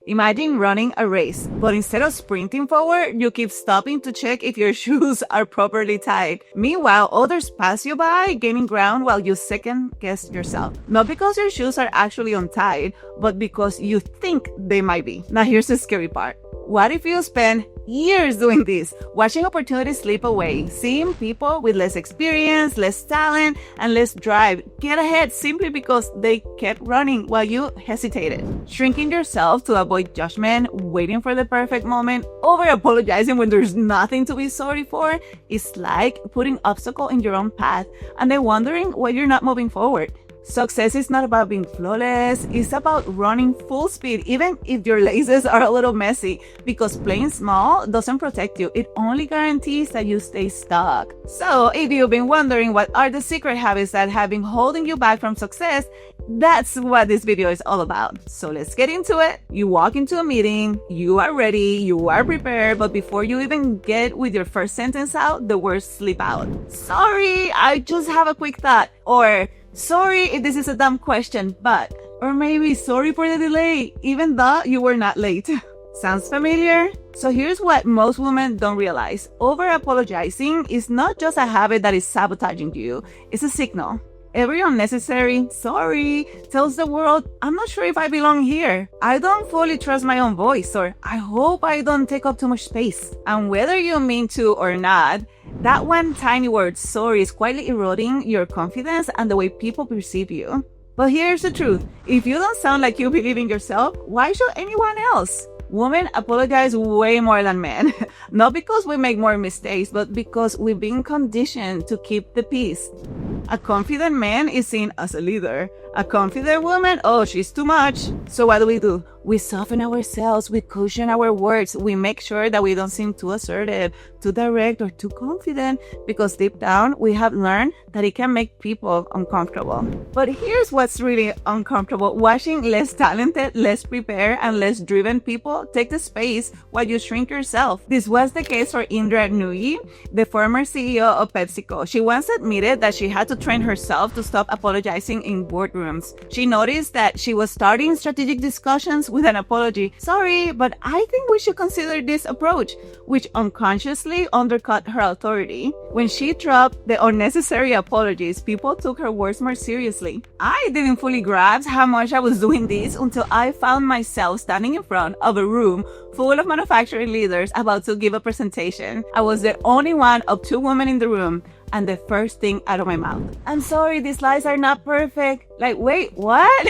Imagine running a race, but instead of sprinting forward, you keep stopping to check if your shoes are properly tied. Meanwhile, others pass you by, gaining ground while you second guess yourself. Not because your shoes are actually untied, but because you think they might be. Now here's the scary part. What if you spend years doing this, watching opportunities slip away, seeing people with less experience, less talent, and less drive get ahead simply because they kept running while you hesitated, shrinking yourself to avoid judgment, waiting for the perfect moment, over apologizing when there's nothing to be sorry for? It's like putting obstacle in your own path and then wondering why you're not moving forward. Success is not about being flawless, it's about running full speed, even if your laces are a little messy, because playing small doesn't protect you, it only guarantees that you stay stuck. So, if you've been wondering what are the secret habits that have been holding you back from success, that's what this video is all about. So let's get into it. You walk into a meeting, you are ready, you are prepared, but before you even get with your first sentence out, the words slip out. Sorry, I just have a quick thought. Or, sorry if this is a dumb question, but, or maybe sorry for the delay, even though you were not late. Sounds familiar? So here's what most women don't realize. Over-apologizing is not just a habit that is sabotaging you, it's a signal. Every unnecessary sorry tells the world, I'm not sure if I belong here. I don't fully trust my own voice, or I hope I don't take up too much space. And whether you mean to or not, that one tiny word, sorry, is quietly eroding your confidence and the way people perceive you. But here's the truth. If you don't sound like you believe in yourself, why should anyone else? Women apologize way more than men. Not because we make more mistakes, but because we've been conditioned to keep the peace. A confident man is seen as a leader. A confident woman, oh, she's too much. So what do? We soften ourselves, we cushion our words, we make sure that we don't seem too assertive, too direct, or too confident, because deep down we have learned that it can make people uncomfortable. But here's what's really uncomfortable. Watching less talented, less prepared, and less driven people take the space while you shrink yourself. This was the case for Indra Nooyi, the former CEO of PepsiCo. She once admitted that she had to train herself to stop apologizing in boardrooms. She noticed that she was starting strategic discussions with an apology. Sorry, but I think we should consider this approach, which unconsciously undercut her authority. When she dropped the unnecessary apologies, people took her words more seriously. I didn't fully grasp how much I was doing this until I found myself standing in front of a room full of manufacturing leaders about to give a presentation. I was the only one of 2 women in the room, and the first thing out of my mouth, I'm sorry, these slides are not perfect. Like, wait, what?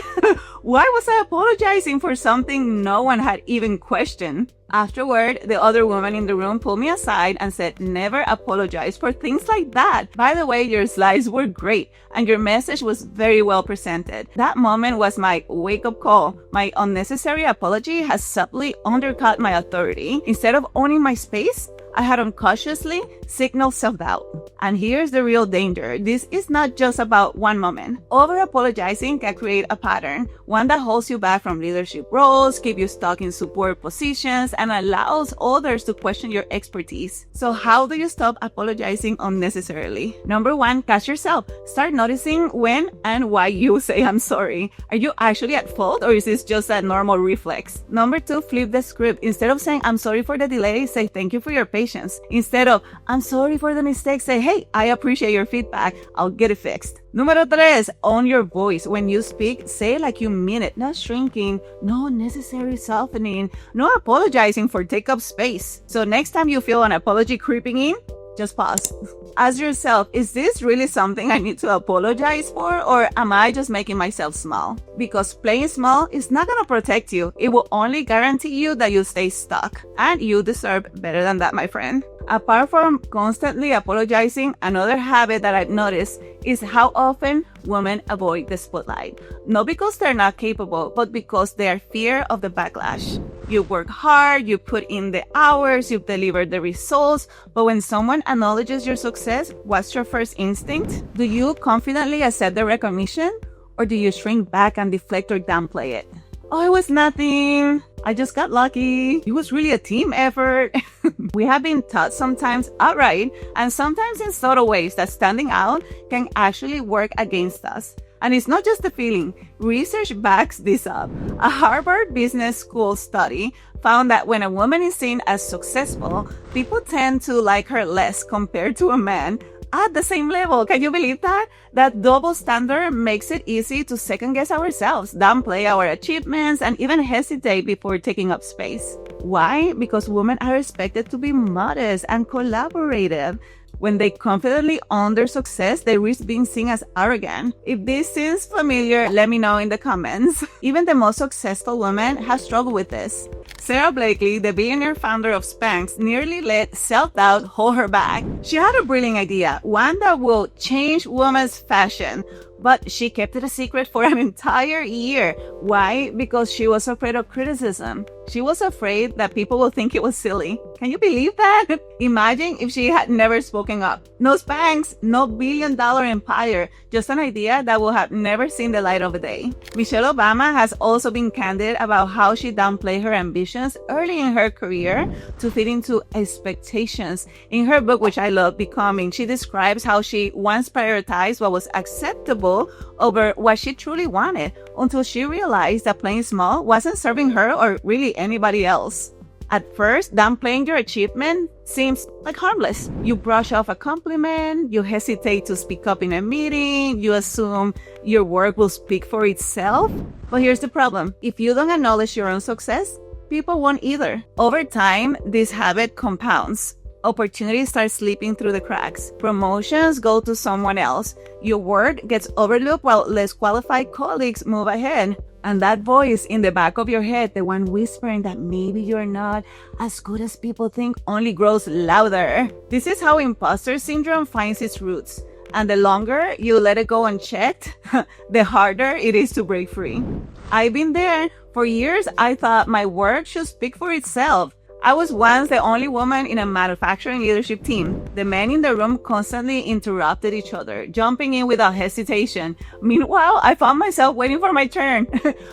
Why was I apologizing for something no one had even questioned? Afterward, the other woman in the room pulled me aside and said, never apologize for things like that. By the way, your slides were great and your message was very well presented. That moment was my wake-up call. My unnecessary apology has subtly undercut my authority. Instead of owning my space, I had unconsciously signaled self-doubt. And here's the real danger. This is not just about one moment. Over-apologizing can create a pattern, one that holds you back from leadership roles, keep you stuck in support positions, and allows others to question your expertise. So how do you stop apologizing unnecessarily? Number 1, catch yourself. Start noticing when and why you say I'm sorry. Are you actually at fault, or is this just a normal reflex? Number 2, flip the script. Instead of saying I'm sorry for the delay, say thank you for your patience. Instead of I'm sorry for the mistake, say hey, I appreciate your feedback, I'll get it fixed. Numero 3, own your voice. When you speak, say it like you mean it, not shrinking, no unnecessary softening, no apologizing for take up space. So next time you feel an apology creeping in, just pause. Ask yourself, is this really something I need to apologize for, or am I just making myself small? Because playing small is not gonna protect you. It will only guarantee you that you stay stuck. And you deserve better than that, my friend. Apart from constantly apologizing, another habit that I've noticed is how often women avoid the spotlight. Not because they're not capable, but because they are fear of the backlash. You work hard, you put in the hours, you've delivered the results, but when someone acknowledges your success, what's your first instinct? Do you confidently accept the recognition, or do you shrink back and deflect or downplay it? Oh, it was nothing. I just got lucky. It was really a team effort. We have been taught sometimes outright and sometimes in subtle ways that standing out can actually work against us. And it's not just a feeling. Research backs this up. A Harvard Business School study found that when a woman is seen as successful, people tend to like her less compared to a man at the same level. Can you believe that? That double standard makes it easy to second guess ourselves, downplay our achievements, and even hesitate before taking up space. Why? Because women are expected to be modest and collaborative. When they confidently own their success, they risk being seen as arrogant. If this seems familiar, let me know in the comments. Even the most successful women have struggled with this. Sarah Blakely, the billionaire founder of Spanx, nearly let self-doubt hold her back. She had a brilliant idea, one that will change women's fashion, but she kept it a secret for an entire year. Why? Because she was afraid of criticism. She was afraid that people will think it was silly. Can you believe that? Imagine if she had never spoken up. No Spanx, no billion-dollar empire, just an idea that would have never seen the light of day. Michelle Obama has also been candid about how she downplayed her ambitions early in her career to fit into expectations. In her book, which I love, Becoming, she describes how she once prioritized what was acceptable over what she truly wanted until she realized that playing small wasn't serving her or really anybody else. At first, downplaying your achievement seems like harmless. You brush off a compliment, you hesitate to speak up in a meeting, you assume your work will speak for itself. But here's the problem. If you don't acknowledge your own success, people won't either. Over time, this habit compounds. Opportunities start slipping through the cracks. Promotions go to someone else. Your work gets overlooked while less qualified colleagues move ahead. And that voice in the back of your head, the one whispering that maybe you're not as good as people think, only grows louder. This is how imposter syndrome finds its roots. And the longer you let it go unchecked, the harder it is to break free. I've been there. For years, I thought my work should speak for itself. I was once the only woman in a manufacturing leadership team. The men in the room constantly interrupted each other, jumping in without hesitation. Meanwhile, I found myself waiting for my turn,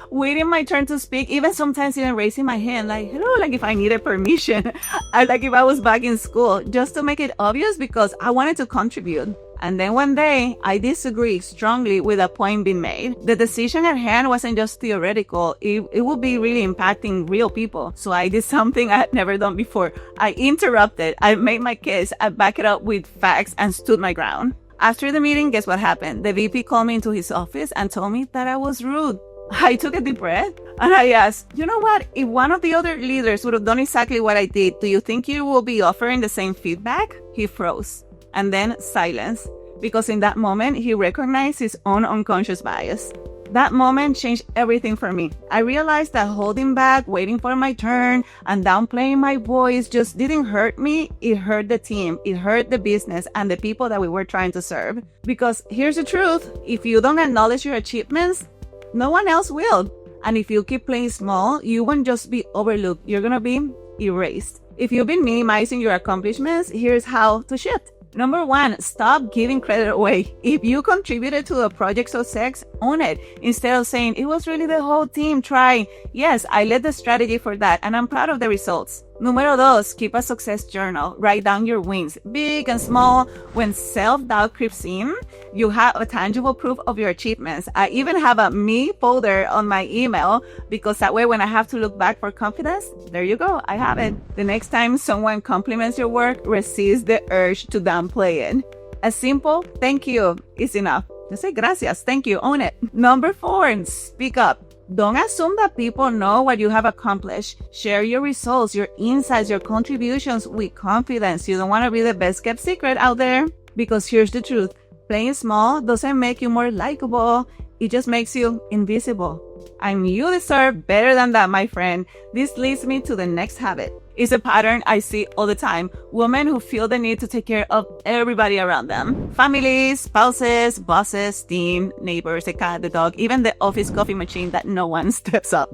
waiting my turn to speak, even sometimes even raising my hand, like, hello, like if I needed permission, like if I was back in school, just to make it obvious because I wanted to contribute. And then one day, I disagreed strongly with a point being made. The decision at hand wasn't just theoretical, it would be really impacting real people. So I did something I had never done before. I interrupted, I made my case, I backed it up with facts and stood my ground. After the meeting, guess what happened? The VP called me into his office and told me that I was rude. I took a deep breath and I asked, you know what? If one of the other leaders would have done exactly what I did, do you think you will be offering the same feedback? He froze. And then silence, because in that moment, he recognized his own unconscious bias. That moment changed everything for me. I realized that holding back, waiting for my turn, and downplaying my voice just didn't hurt me. It hurt the team, it hurt the business, and the people that we were trying to serve. Because here's the truth, if you don't acknowledge your achievements, no one else will. And if you keep playing small, you won't just be overlooked, you're gonna be erased. If you've been minimizing your accomplishments, here's how to shift. Number one, stop giving credit away. If you contributed to a project's success, own it. Instead of saying, it was really the whole team trying. Yes, I led the strategy for that, and I'm proud of the results. Número dos, keep a success journal. Write down your wins, big and small. When self-doubt creeps in, you have a tangible proof of your achievements. I even have a me folder on my email because that way when I have to look back for confidence, there you go, I have it. The next time someone compliments your work, resist the urge to downplay it. A simple thank you is enough. Just say gracias, thank you, own it. Number four, speak up. Don't assume that people know what you have accomplished. Share your results, your insights, your contributions with confidence. You don't want to be the best kept secret out there. Because here's the truth. Playing small doesn't make you more likable. It just makes you invisible. And you deserve better than that, my friend. This leads me to the next habit. It's a pattern I see all the time. Women who feel the need to take care of everybody around them. Families, spouses, bosses, team, neighbors, the cat, the dog, even the office coffee machine that no one steps up.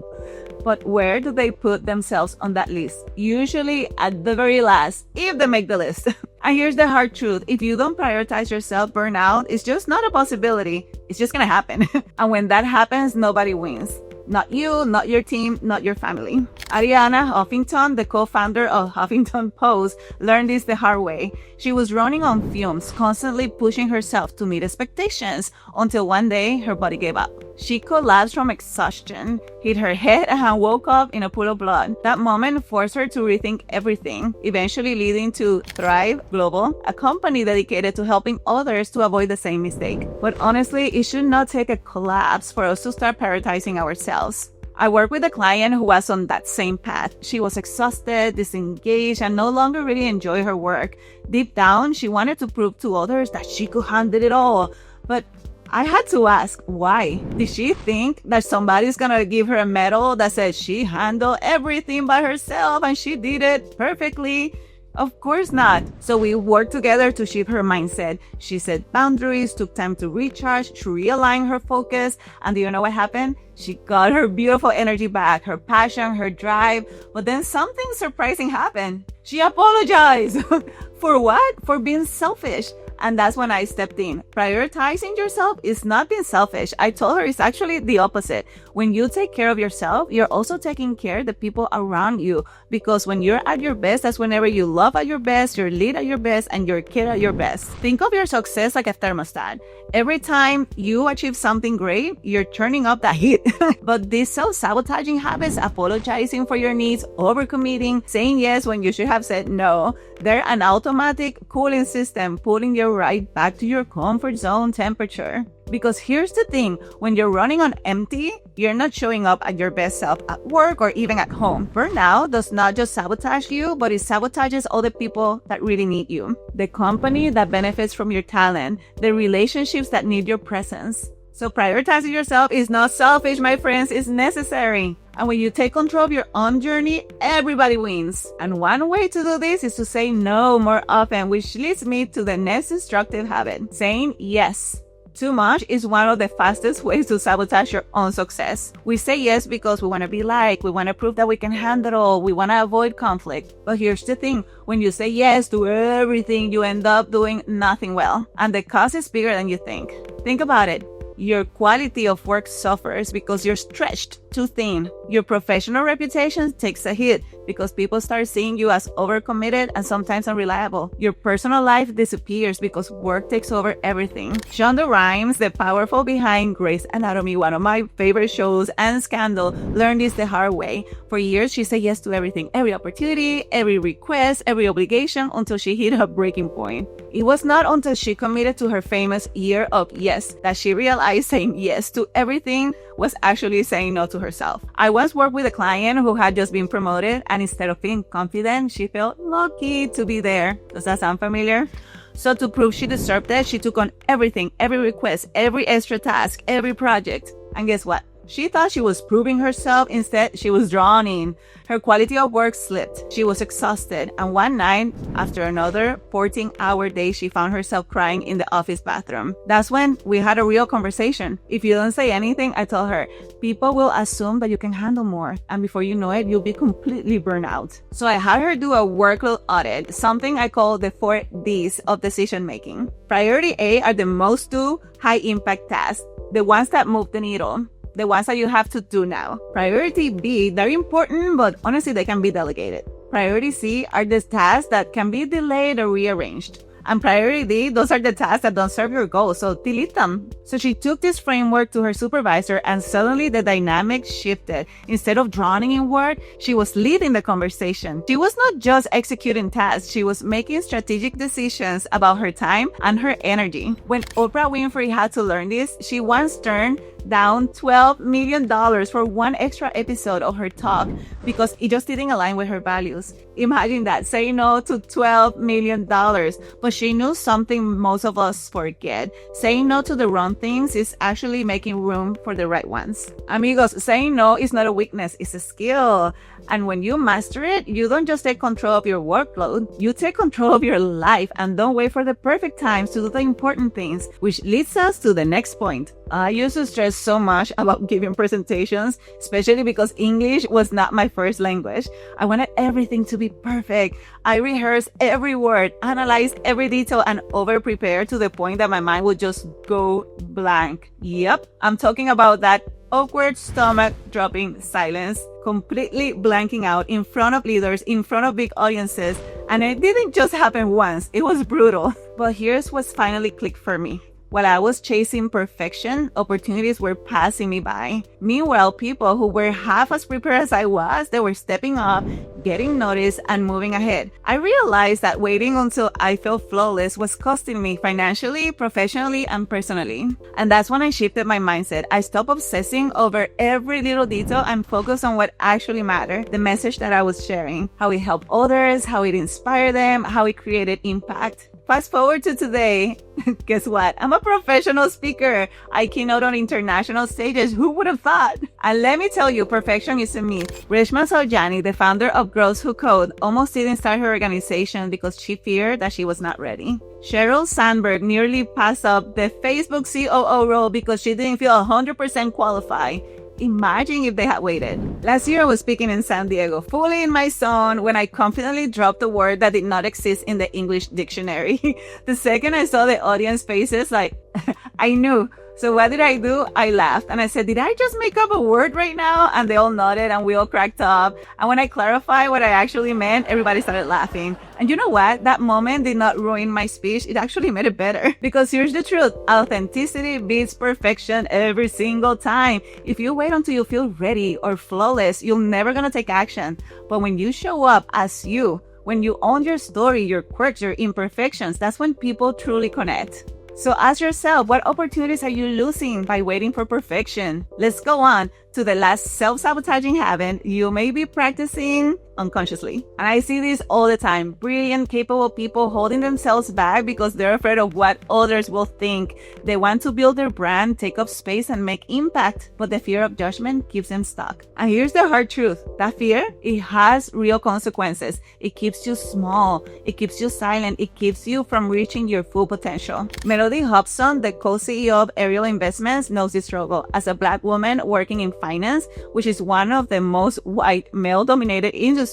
But where do they put themselves on that list? Usually at the very last, if they make the list. And here's the hard truth. If you don't prioritize yourself, burnout is just not a possibility. It's just gonna happen. And when that happens, nobody wins. Not you, not your team, not your family. Ariana Huffington, the co-founder of Huffington Post, learned this the hard way. She was running on fumes, constantly pushing herself to meet expectations, until one day her body gave up. She collapsed from exhaustion, hit her head, and woke up in a pool of blood. That moment forced her to rethink everything, eventually leading to Thrive Global, a company dedicated to helping others to avoid the same mistake. But honestly, it should not take a collapse for us to start prioritizing ourselves. I worked with a client who was on that same path. She was exhausted, disengaged, and no longer really enjoyed her work. Deep down, she wanted to prove to others that she could handle it all. But I had to ask, why? Did she think that somebody's gonna give her a medal that says she handled everything by herself and she did it perfectly? Of course not. So we worked together to shift her mindset. She set boundaries, took time to recharge, to realign her focus. And do you know what happened? She got her beautiful energy back, her passion, her drive. But then something surprising happened. She apologized. For what? For being selfish. And that's when I stepped in. Prioritizing yourself is not being selfish. I told her it's actually the opposite. When you take care of yourself, you're also taking care of the people around you. Because when you're at your best, that's whenever you love at your best, you lead at your best, and your kid at your best. Think of your success like a thermostat. Every time you achieve something great, you're turning up that heat. But these self-sabotaging habits, apologizing for your needs, overcommitting, saying yes when you should have said no, they're an automatic cooling system, pulling you right back to your comfort zone temperature. Because here's the thing, when you're running on empty, you're not showing up at your best self at work or even at home. Burnout does not just sabotage you, but it sabotages all the people that really need you. The company that benefits from your talent, the relationships that need your presence. So prioritizing yourself is not selfish, my friends, it's necessary. And when you take control of your own journey, everybody wins. And one way to do this is to say no more often, which leads me to the next destructive habit, saying yes. Too much is one of the fastest ways to sabotage your own success. We say yes because we want to be liked, we want to prove that we can handle it all, we want to avoid conflict. But here's the thing, when you say yes to everything, you end up doing nothing well. And the cost is bigger than you think. Think about it. Your quality of work suffers because you're stretched too thin. Your professional reputation takes a hit because people start seeing you as overcommitted and sometimes unreliable. Your personal life disappears because work takes over everything. Shonda Rhimes, the powerful behind Grey's Anatomy, one of my favorite shows, and Scandal, learned this the hard way. For years, she said yes to everything, every opportunity, every request, every obligation, until she hit her breaking point. It was not until she committed to her famous year of yes that she realized saying yes to everything was actually saying no to herself. I once worked with a client who had just been promoted, and instead of feeling confident, she felt lucky to be there. Does that sound familiar? So to prove she deserved it, she took on everything, every request, every extra task, every project. And guess what? She thought she was proving herself. Instead, she was drowning. Her quality of work slipped. She was exhausted. And one night, after another 14-hour day, she found herself crying in the office bathroom. That's when we had a real conversation. If you don't say anything, I tell her, people will assume that you can handle more. And before you know it, you'll be completely burned out. So I had her do a workload audit, something I call the 4 Ds of decision making. Priority A are the most do high impact tasks, the ones that move the needle. The ones that you have to do now. Priority B, they're important, but honestly, they can be delegated. Priority C are the tasks that can be delayed or rearranged. And priority D, those are the tasks that don't serve your goals, so delete them. So she took this framework to her supervisor, and suddenly the dynamic shifted. Instead of drowning in work, she was leading the conversation. She was not just executing tasks, she was making strategic decisions about her time and her energy. When Oprah Winfrey had to learn this, she once turned down $12 million for one extra episode of her talk because it just didn't align with her values. Imagine that, saying no to $12 million. But she knew something most of us forget. Saying no to the wrong things is actually making room for the right ones. Amigos, saying no is not a weakness, it's a skill. And when you master it, you don't just take control of your workload, you take control of your life and don't wait for the perfect times to do the important things, which leads us to the next point. I used to stress so much about giving presentations, especially because English was not my first language. I wanted everything to be perfect. I rehearsed every word, analyzed every detail, and over-prepared to the point that my mind would just go blank. Yep, I'm talking about that awkward stomach-dropping silence, completely blanking out in front of leaders, in front of big audiences. And it didn't just happen once, it was brutal. But here's what's finally clicked for me. While I was chasing perfection, opportunities were passing me by. Meanwhile, people who were half as prepared as I was, they were stepping up, getting noticed, and moving ahead. I realized that waiting until I felt flawless was costing me financially, professionally, and personally. And that's when I shifted my mindset. I stopped obsessing over every little detail and focused on what actually mattered, the message that I was sharing, how it helped others, how it inspired them, how it created impact. Fast forward to today. Guess what? I'm a professional speaker. I keynote on international stages. Who would have thought? And let me tell you, perfection isn't me. Reshma JENNIE, the founder of Girls Who Code, almost didn't start her organization because she feared that she was not ready. Sheryl Sandberg nearly passed up the Facebook COO role because she didn't feel 100% qualified. Imagine if they had waited. Last year, I was speaking in San Diego, fully in my zone, when I confidently dropped a word that did not exist in the English dictionary. The second I saw the audience faces, I knew. So what did I do? I laughed and I said, did I just make up a word right now? And they all nodded and we all cracked up. And when I clarified what I actually meant, everybody started laughing. And you know what? That moment did not ruin my speech. It actually made it better. Because here's the truth. Authenticity beats perfection every single time. If you wait until you feel ready or flawless, you're never gonna take action. But when you show up as you, when you own your story, your quirks, your imperfections, that's when people truly connect. So ask yourself, what opportunities are you losing by waiting for perfection? Let's go on to the last self-sabotaging habit you may be practicing unconsciously. And I see this all the time. Brilliant, capable people holding themselves back because they're afraid of what others will think. They want to build their brand, take up space, and make impact, but the fear of judgment keeps them stuck. And here's the hard truth. That fear, it has real consequences. It keeps you small. It keeps you silent. It keeps you from reaching your full potential. Melody Hobson, the co-CEO of Ariel Investments, knows this struggle. As a Black woman working in finance, which is one of the most white male-dominated industries,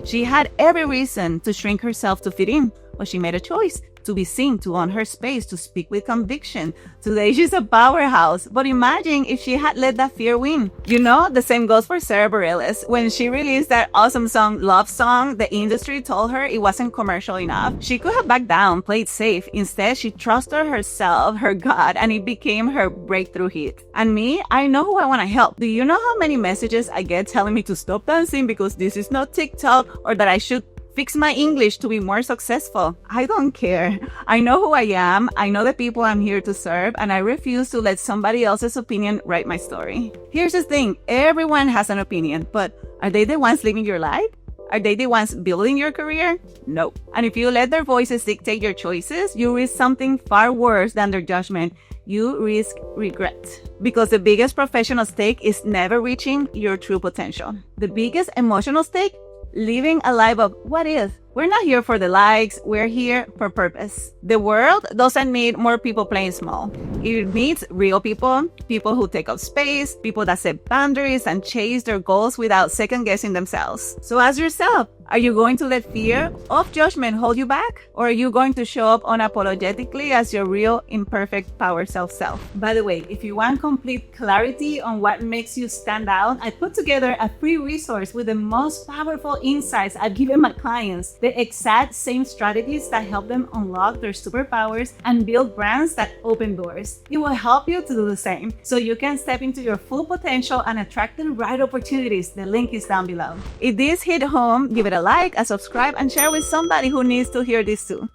she had every reason to shrink herself to fit in, but she made a choice to be seen, to own her space, to speak with conviction. Today, she's a powerhouse. But imagine if she had let that fear win. You know, the same goes for Sarah Bareilles. When she released that awesome song, Love Song, the industry told her it wasn't commercial enough. She could have backed down, played safe. Instead, she trusted herself, her God, and it became her breakthrough hit. And me, I know who I want to help. Do you know how many messages I get telling me to stop dancing because this is not TikTok, or that I should fix my English to be more successful? I don't care. I know who I am. I know the people I'm here to serve, and I refuse to let somebody else's opinion write my story. Here's the thing. Everyone has an opinion, but are they the ones living your life? Are they the ones building your career? No. And if you let their voices dictate your choices, you risk something far worse than their judgment. You risk regret. Because the biggest professional stake is never reaching your true potential. The biggest emotional stake, living a life of what if. We're not here for the likes, we're here for purpose. The world doesn't need more people playing small. It needs real people, people who take up space, people that set boundaries and chase their goals without second-guessing themselves. So ask yourself, are you going to let fear of judgment hold you back? Or are you going to show up unapologetically as your real, imperfect, power self? By the way, if you want complete clarity on what makes you stand out, I put together a free resource with the most powerful insights I've given my clients, the exact same strategies that help them unlock their superpowers and build brands that open doors. It will help you to do the same, so you can step into your full potential and attract the right opportunities. The link is down below. If this hit home, give it a like, a subscribe, and share with somebody who needs to hear this too.